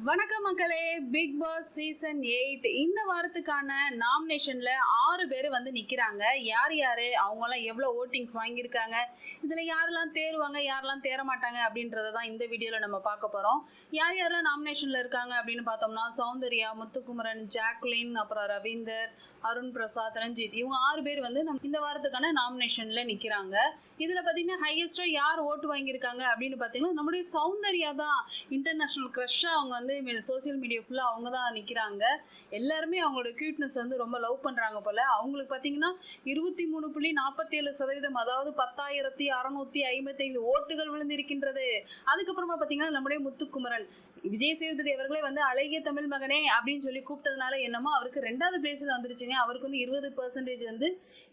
வணக்கம் மக்களே. Big Boss season 8 இந்த வாரத்துக்கான நாமினேஷன்ல 6 பேர் வந்து நிக்கிறாங்க. யார் யாரு, அவங்கலாம் எவ்வளவு ஓட்டிங்ஸ் வாங்கியிருக்காங்க, இதுல யாரெல்லாம் தேருவாங்க யாரெல்லாம் தேர மாட்டாங்க அப்படின்றத தான் இந்த வீடியோல நம்ம பார்க்க போறோம். யார் யாரெல்லாம் நாமினேஷன்ல இருக்காங்க அப்படின்னு பார்த்தோம்னா சௌந்தர்யா, முத்துக்குமரன், ஜாக்லின், அப்புறம் ரவீந்தர், அருண் பிரசாத், ரஞ்சித், இவங்க 6 பேர் வந்து இந்த வாரத்துக்கான நாமினேஷன்ல நிக்கிறாங்க. இதுல பாத்தீங்கன்னா ஹையஸ்டா யார் ஓட்டு வாங்கியிருக்காங்க அப்படின்னு பாத்தீங்கன்னா நம்முடைய சௌந்தர்யா தான். இன்டர்நேஷனல் கிரஷ்ஷா அவங்க வந்து சோசியல் மீடியா ஃபுல்லாக அவங்க தான் நிற்கிறாங்க. எல்லாருமே அவங்களோட கியூட்னஸ் வந்து ரொம்ப லவ் பண்ணுறாங்க போல். அவங்களுக்கு பார்த்தீங்கன்னா 23.47%, அதாவது 10,655 ஓட்டுகள் விழுந்திருக்கின்றது. அதுக்கப்புறமா பார்த்தீங்கன்னா நம்முடைய முத்துக்குமரன், விஜய் சேதுபதி அவர்களே வந்து அழகிய தமிழ் மகனே அப்படின்னு சொல்லி கூப்பிட்டதுனால என்னமோ அவருக்கு 2வது பிளேஸில் வந்துருச்சுங்க. அவருக்கு வந்து 20% வந்து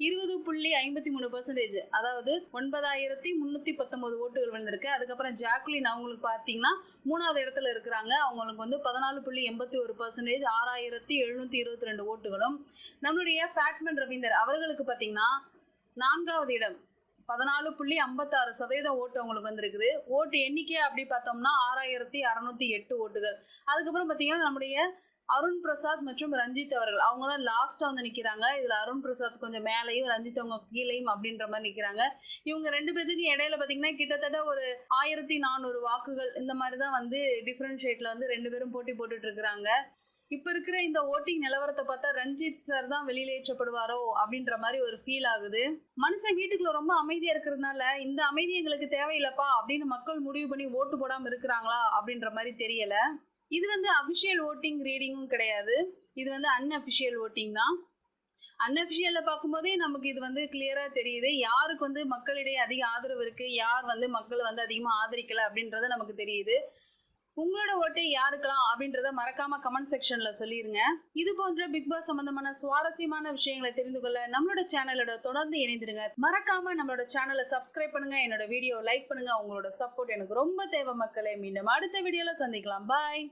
20.53%, அதாவது 9,319 ஓட்டுகள் விழுந்திருக்கு. அதுக்கப்புறம் ஜாக்லின் அவங்களுக்கு பார்த்தீங்கன்னா 3வது இடத்துல இருக்கிறாங்க. அவங்களுக்கு வந்து 14.81%, 6,722 ஓட்டுகளும். நம்மளுடைய ஃபேட்மேன் ரவீந்தர் அவர்களுக்கு பார்த்தீங்கன்னா 4வது இடம், 14.56% ஓட்டு அவங்களுக்கு வந்திருக்குது. ஓட்டு எண்ணிக்கை அப்படி பார்த்தோம்னா 6,608 ஓட்டுகள். அதுக்கப்புறம் பார்த்தீங்கன்னா நம்முடைய அருண் பிரசாத் மற்றும் ரஞ்சித் அவர்கள் அவங்க தான் லாஸ்ட்டாக வந்து நிற்கிறாங்க. இதில் அருண் பிரசாத் கொஞ்சம் மேலேயும் ரஞ்சித் அவங்க கீழேயும் அப்படின்ற மாதிரி நிற்கிறாங்க. இவங்க 2 பேருக்கு இடையில பார்த்தீங்கன்னா கிட்டத்தட்ட ஒரு 1,400 வாக்குகள் இந்த மாதிரி தான் வந்து டிஃப்ரென்ஷியேட்டில் வந்து 2 பேரும் போட்டி போட்டுட்டு இருக்கிறாங்க. இப்போ இருக்கிற இந்த ஓட்டிங் நிலவரத்தை பார்த்தா ரஞ்சித் சார் தான் வெளியேற்றப்படுவாரோ அப்படின்ற மாதிரி ஒரு ஃபீல் ஆகுது. மனுஷன் வீட்டுக்குள்ள ரொம்ப அமைதியா இருக்கிறதுனால இந்த அமைதி எங்களுக்கு தேவையில்லைப்பா அப்படின்னு மக்கள் முடிவு பண்ணி ஓட்டு போடாமல் இருக்கிறாங்களா அப்படின்ற மாதிரி தெரியல. இது வந்து அஃபிஷியல் ஓட்டிங் ரீடிங்கும் கிடையாது, இது வந்து அன்அஃபிஷியல் ஓட்டிங் தான். அன்அஃபிஷியலில் பார்க்கும்போதே நமக்கு இது வந்து கிளியராக தெரியுது யாருக்கு வந்து மக்களிடையே அதிக ஆதரவு இருக்குது, யார் வந்து மக்கள் வந்து அதிகமாக ஆதரிக்கலை அப்படின்றத நமக்கு தெரியுது. உங்களோட ஓட்டை யாருக்கலாம் அப்படின்றத மறக்காம கமெண்ட் செக்ஷன்ல சொல்லிருங்க. இது போன்ற பிக் பாஸ் சம்பந்தமான சுவாரஸ்யமான விஷயங்களை தெரிந்து கொள்ள நம்மளோட சேனலோட தொடர்ந்து இணைந்திருங்க. மறக்காம நம்மளோட சேனலை சப்ஸ்கிரைப் பண்ணுங்க, என்னோட வீடியோ லைக் பண்ணுங்க. உங்களோட சப்போர்ட் எனக்கு ரொம்ப தேவை மக்களே. மீண்டும் அடுத்த வீடியோல சந்திக்கலாம். பாய்.